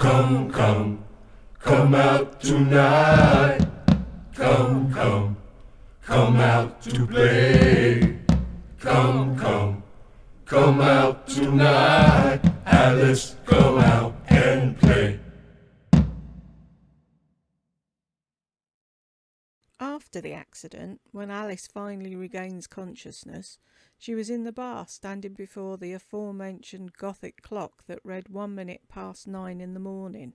Come, come, come out tonight. Come, come, come out to play. Come, come, come out tonight. Alice, come out and play. After the accident, when Alice finally regains consciousness, she was in the bar standing before the aforementioned Gothic clock that read 1 minute past 9 in the morning.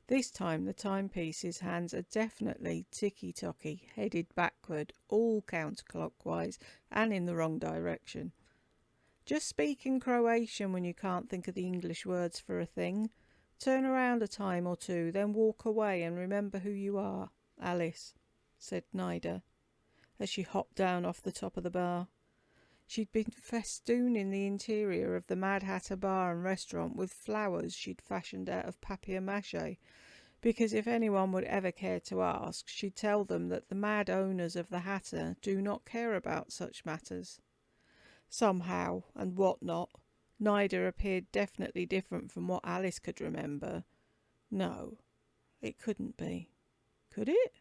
This time the timepiece's hands are definitely ticky-tocky, headed backward, all counterclockwise and in the wrong direction. Just speak in Croatian when you can't think of the English words for a thing. Turn around a time or two, then walk away and remember who you are, Alice, said Nida, as she hopped down off the top of the bar. She'd been festooning the interior of the Mad Hatter bar and restaurant with flowers she'd fashioned out of papier-mâché, because if anyone would ever care to ask, she'd tell them that the mad owners of the Hatter do not care about such matters. Somehow, and what not, Nida appeared definitely different from what Alice could remember. No, it couldn't be. Could it?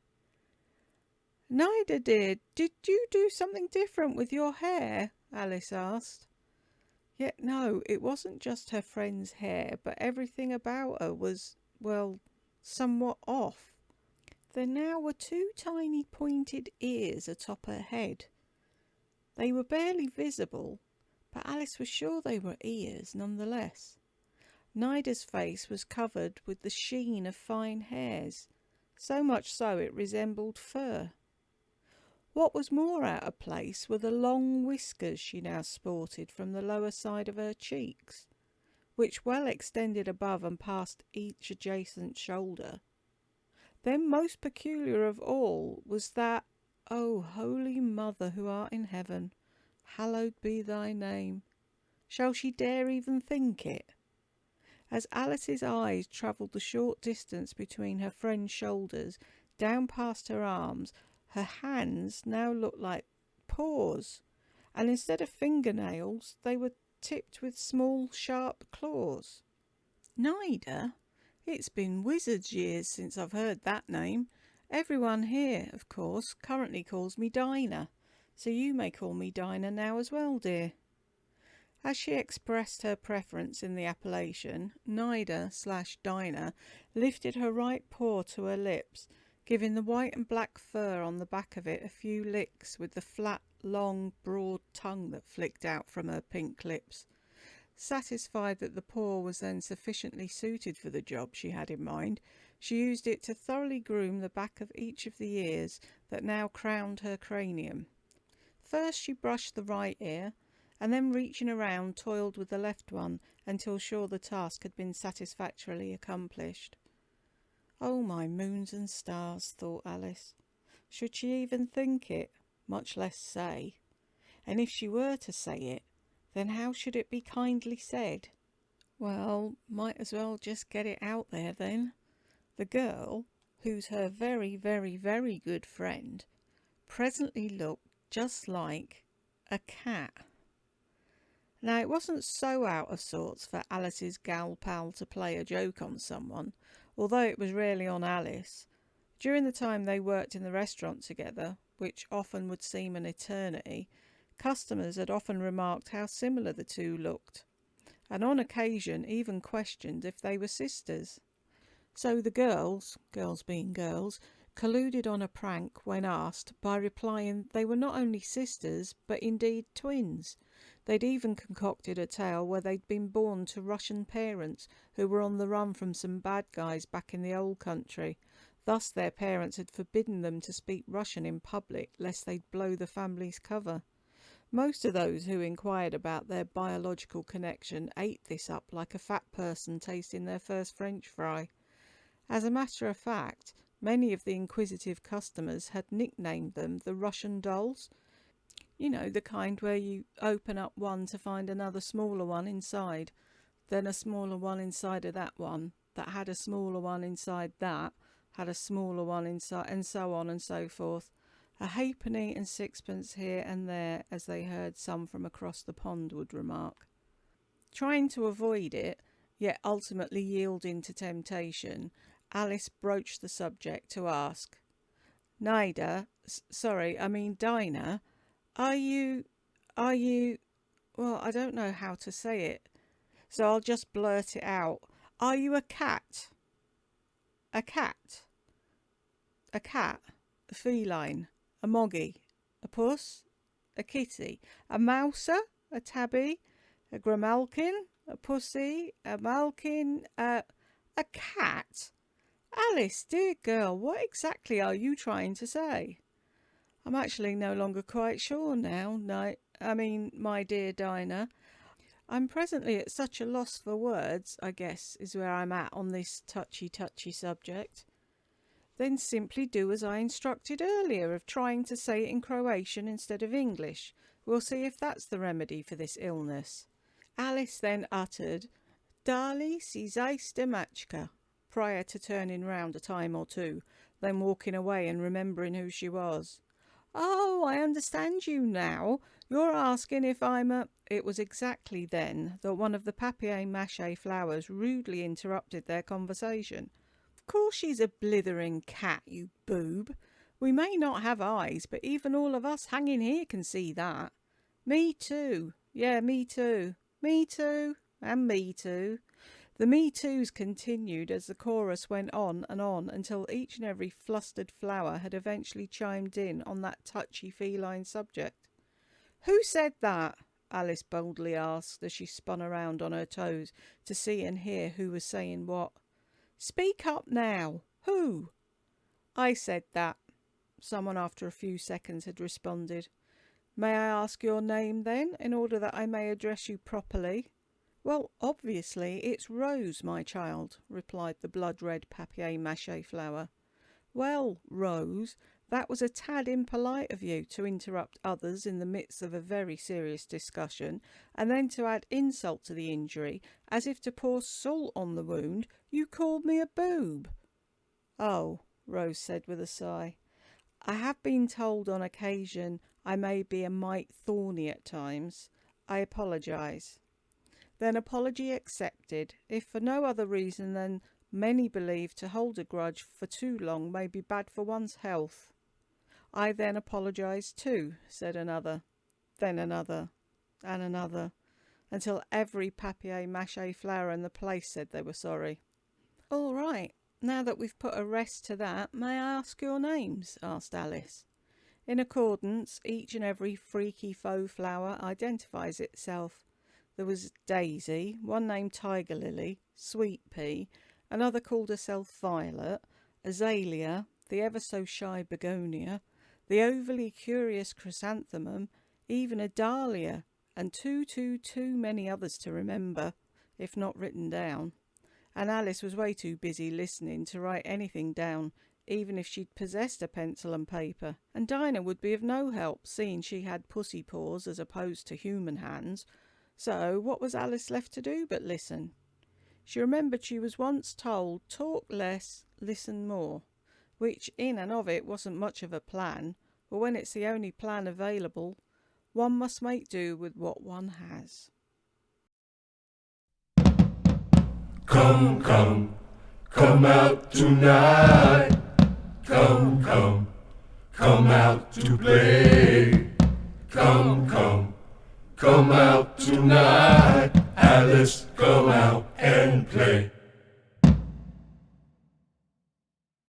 Nida, dear, did you do something different with your hair? Alice asked. Yet no, it wasn't just her friend's hair, but everything about her was, well, somewhat off. There now were 2 tiny pointed ears atop her head. They were barely visible, but Alice was sure they were ears nonetheless. Nida's face was covered with the sheen of fine hairs, so much so it resembled fur. What was more out of place were the long whiskers she now sported from the lower side of her cheeks, which well extended above and past each adjacent shoulder. Then most peculiar of all was that, "O Holy Mother who art in heaven, hallowed be thy name." Shall she dare even think it? As Alice's eyes travelled the short distance between her friend's shoulders, down past her arms, her hands now looked like paws, and instead of fingernails they were tipped with small sharp claws. Nida, it's been wizard's years since I've heard that name. Everyone here, of course, currently calls me Dinah, so you may call me Dinah now as well, dear. As she expressed her preference in the appellation, Nida/Dinah lifted her right paw to her lips, giving the white and black fur on the back of it a few licks with the flat, long, broad tongue that flicked out from her pink lips. Satisfied that the paw was then sufficiently suited for the job she had in mind, she used it to thoroughly groom the back of each of the ears that now crowned her cranium. First she brushed the right ear, and then reaching around toiled with the left one until sure the task had been satisfactorily accomplished. Oh, my moons and stars, thought Alice. Should she even think it, much less say? And if she were to say it, then how should it be kindly said? Well, might as well just get it out there then. The girl, who's her very, very, very good friend, presently looked just like a cat. Now, it wasn't so out of sorts for Alice's gal pal to play a joke on someone, although it was rarely on Alice. During the time they worked in the restaurant together, which often would seem an eternity, customers had often remarked how similar the two looked, and on occasion even questioned if they were sisters. So the girls being girls, colluded on a prank when asked by replying they were not only sisters, but indeed twins. They'd even concocted a tale where they'd been born to Russian parents who were on the run from some bad guys back in the old country. Thus their parents had forbidden them to speak Russian in public lest they'd blow the family's cover. Most of those who inquired about their biological connection ate this up like a fat person tasting their first French fry. As a matter of fact, many of the inquisitive customers had nicknamed them the Russian dolls. You know, the kind where you open up one to find another smaller one inside, then a smaller one inside of that one, that had a smaller one inside that, had a smaller one inside, and so on and so forth. A halfpenny and sixpence here and there, as they heard some from across the pond would remark. Trying to avoid it, Yet ultimately yielding to temptation, Alice broached the subject to ask, Dinah, are you, well, I don't know how to say it, so I'll just blurt it out. Are you a cat? A cat? A cat? A feline? A moggy? A puss? A kitty? A mouser? A tabby? A grimalkin? A pussy? A malkin? A cat? Alice, dear girl, what exactly are you trying to say? I'm actually no longer quite sure now, my dear Dinah. I'm presently at such a loss for words, I guess, is where I'm at on this touchy subject. Then simply do as I instructed earlier of trying to say it in Croatian instead of English. We'll see if that's the remedy for this illness. Alice then uttered, Dali si zaista mačka, prior to turning round a time or two, then walking away and remembering who she was. Oh, I understand you now. You're asking if I'm a... It was exactly then that one of the papier-mâché flowers rudely interrupted their conversation. Of course she's a blithering cat, you boob. We may not have eyes, but even all of us hanging here can see that. Me too. Yeah, me too. Me too. And me too. The Me Toos continued as the chorus went on until each and every flustered flower had eventually chimed in on that touchy feline subject. Who said that? Alice boldly asked as she spun around on her toes to see and hear who was saying what. Speak up now. Who? I said that. Someone after a few seconds had responded. May I ask your name then, in order that I may address you properly? Well, obviously it's Rose, my child, replied the blood-red papier-mâché flower. Well, Rose, that was a tad impolite of you to interrupt others in the midst of a very serious discussion, and then to add insult to the injury, as if to pour salt on the wound, you called me a boob. Oh, Rose said with a sigh, I have been told on occasion I may be a mite thorny at times. I apologise. Then apology accepted, if for no other reason than many believe to hold a grudge for too long may be bad for one's health. I then apologise too, said another, then another, and another, until every papier-mâché flower in the place said they were sorry. All right, now that we've put a rest to that, may I ask your names? Asked Alice. In accordance, each and every freaky faux flower identifies itself. There was Daisy, one named Tiger Lily, Sweet Pea, another called herself Violet, Azalea, the ever-so-shy Begonia, the overly curious Chrysanthemum, even a Dahlia, and too many others to remember, if not written down. And Alice was way too busy listening to write anything down, even if she'd possessed a pencil and paper. And Dinah would be of no help, seeing she had pussy paws as opposed to human hands. So what was Alice left to do but listen? She remembered she was once told, talk less, listen more, which in and of it wasn't much of a plan, but when it's the only plan available, one must make do with what one has. Come, come, come out tonight. Come, come, come out to play. Come, come, come out tonight. Alice, come out and play.